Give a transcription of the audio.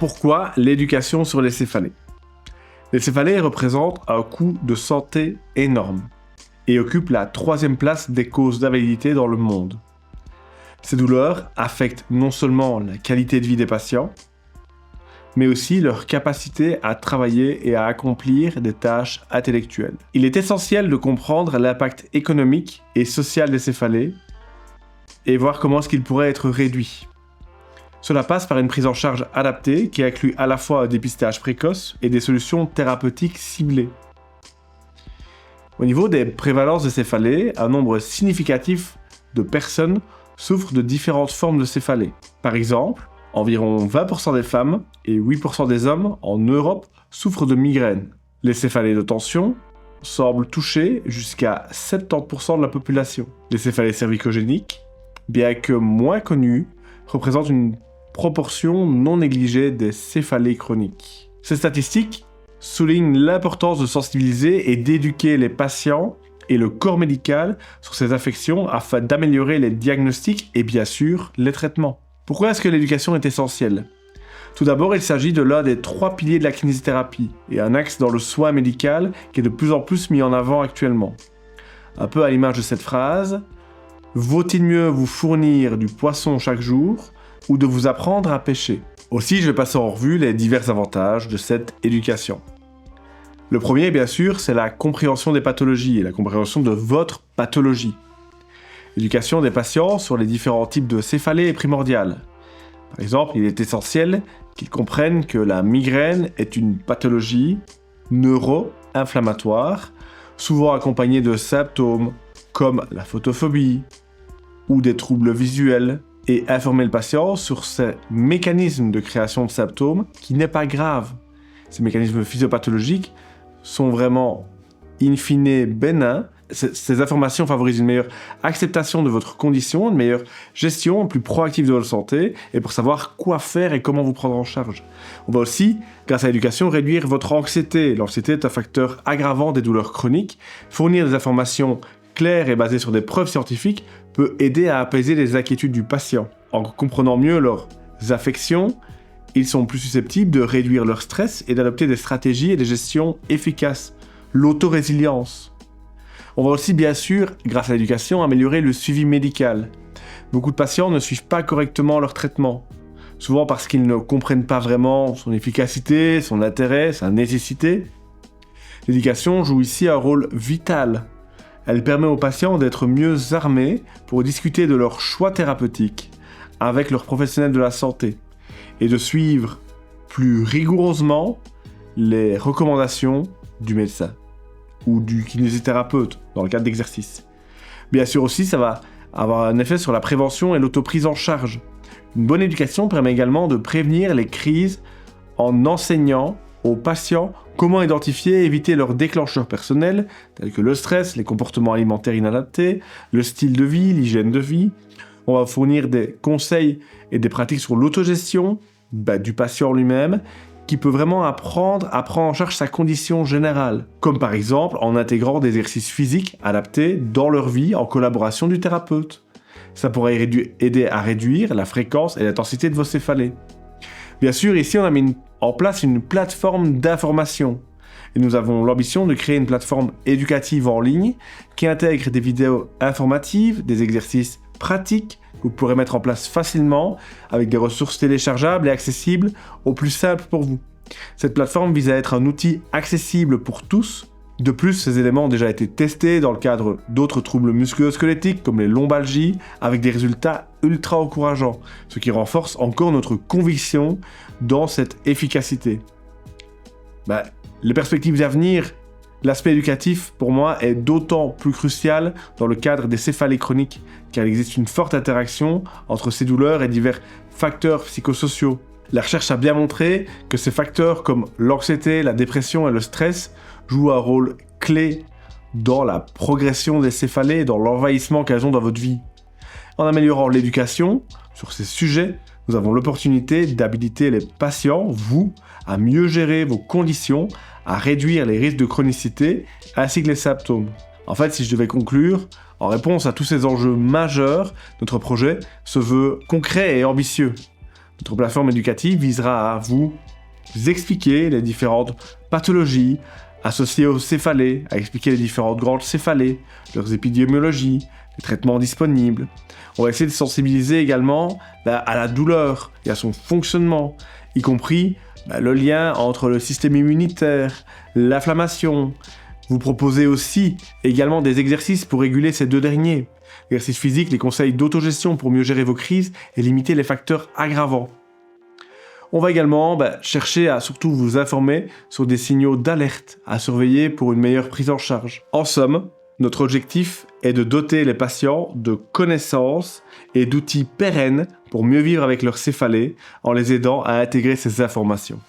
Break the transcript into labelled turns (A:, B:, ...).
A: Pourquoi l'éducation sur les céphalées ? Les céphalées représentent un coût de santé énorme et occupent la 3e place des causes d'invalidité dans le monde. Ces douleurs affectent non seulement la qualité de vie des patients, mais aussi leur capacité à travailler et à accomplir des tâches intellectuelles. Il est essentiel de comprendre l'impact économique et social des céphalées et voir comment est-ce qu'il pourrait être réduit. Cela passe par une prise en charge adaptée qui inclut à la fois un dépistage précoce et des solutions thérapeutiques ciblées. Au niveau des prévalences de céphalées, un nombre significatif de personnes souffrent de différentes formes de céphalées. Par exemple, environ 20% des femmes et 8% des hommes en Europe souffrent de migraines. Les céphalées de tension semblent toucher jusqu'à 70% de la population. Les céphalées cervicogéniques, bien que moins connues, représentent une proportion non négligée des céphalées chroniques. Ces statistiques soulignent l'importance de sensibiliser et d'éduquer les patients et le corps médical sur ces affections afin d'améliorer les diagnostics et bien sûr les traitements. Pourquoi est-ce que l'éducation est essentielle ? Tout d'abord, il s'agit de l'un des 3 piliers de la kinésithérapie et un axe dans le soin médical qui est de plus en plus mis en avant actuellement. Un peu à l'image de cette phrase, vaut-il mieux vous fournir du poisson chaque jour ou de vous apprendre à pêcher ? Aussi, je vais passer en revue les divers avantages de cette éducation. Le premier, bien sûr, c'est la compréhension des pathologies et la compréhension de votre pathologie. L'éducation des patients sur les différents types de céphalées est primordiale. Par exemple, il est essentiel qu'ils comprennent que la migraine est une pathologie neuro-inflammatoire, souvent accompagnée de symptômes comme la photophobie ou des troubles visuels, et informer le patient sur ces mécanismes de création de symptômes qui n'est pas grave. Ces mécanismes physiopathologiques sont vraiment in fine bénins. Ces informations favorisent une meilleure acceptation de votre condition, une meilleure gestion, plus proactive de votre santé, et pour savoir quoi faire et comment vous prendre en charge. On va aussi, grâce à l'éducation, réduire votre anxiété. L'anxiété est un facteur aggravant des douleurs chroniques. Fournir des informations claires et basées sur des preuves scientifiques peut aider à apaiser les inquiétudes du patient. En comprenant mieux leurs affections, ils sont plus susceptibles de réduire leur stress et d'adopter des stratégies et des gestions efficaces. L'autorésilience. On va aussi, bien sûr, grâce à l'éducation, améliorer le suivi médical. Beaucoup de patients ne suivent pas correctement leur traitement, souvent parce qu'ils ne comprennent pas vraiment son efficacité, son intérêt, sa nécessité. L'éducation joue ici un rôle vital. Elle permet aux patients d'être mieux armés pour discuter de leurs choix thérapeutiques avec leurs professionnels de la santé et de suivre plus rigoureusement les recommandations du médecin ou du kinésithérapeute dans le cadre d'exercices. Bien sûr aussi, ça va avoir un effet sur la prévention et l'autoprise en charge. Une bonne éducation permet également de prévenir les crises en enseignant aux patients comment identifier et éviter leurs déclencheurs personnels, tels que le stress, les comportements alimentaires inadaptés, le style de vie, l'hygiène de vie. On va fournir des conseils et des pratiques sur l'autogestion du patient lui-même, qui peut vraiment apprendre à prendre en charge sa condition générale, comme par exemple en intégrant des exercices physiques adaptés dans leur vie en collaboration du thérapeute. Ça pourrait aider à réduire la fréquence et l'intensité de vos céphalées. Bien sûr, ici on a mis en place une plateforme d'information. Et nous avons l'ambition de créer une plateforme éducative en ligne qui intègre des vidéos informatives, des exercices pratiques que vous pourrez mettre en place facilement avec des ressources téléchargeables et accessibles au plus simple pour vous. Cette plateforme vise à être un outil accessible pour tous. De plus, ces éléments ont déjà été testés dans le cadre d'autres troubles musculo-squelettiques comme les lombalgies avec des résultats ultra encourageants, ce qui renforce encore notre conviction dans cette efficacité. Les perspectives d'avenir, l'aspect éducatif pour moi est d'autant plus crucial dans le cadre des céphalées chroniques car il existe une forte interaction entre ces douleurs et divers facteurs psychosociaux. La recherche a bien montré que ces facteurs comme l'anxiété, la dépression et le stress jouent un rôle clé dans la progression des céphalées et dans l'envahissement qu'elles ont dans votre vie. En améliorant l'éducation sur ces sujets, nous avons l'opportunité d'habiliter les patients, vous, à mieux gérer vos conditions, à réduire les risques de chronicité ainsi que les symptômes. En fait, si je devais conclure, En réponse à tous ces enjeux majeurs, notre projet se veut concret et ambitieux. Notre plateforme éducative visera à vous expliquer les différentes pathologies associées aux céphalées, à expliquer les différentes grandes céphalées, leurs épidémiologies, les traitements disponibles. On va essayer de sensibiliser également à la douleur et à son fonctionnement, y compris le lien entre le système immunitaire, l'inflammation. Vous proposez aussi également des exercices pour réguler ces deux derniers. L'exercice physique, les conseils d'autogestion pour mieux gérer vos crises et limiter les facteurs aggravants. On va également chercher à surtout vous informer sur des signaux d'alerte à surveiller pour une meilleure prise en charge. En somme, notre objectif est de doter les patients de connaissances et d'outils pérennes pour mieux vivre avec leur céphalée en les aidant à intégrer ces informations.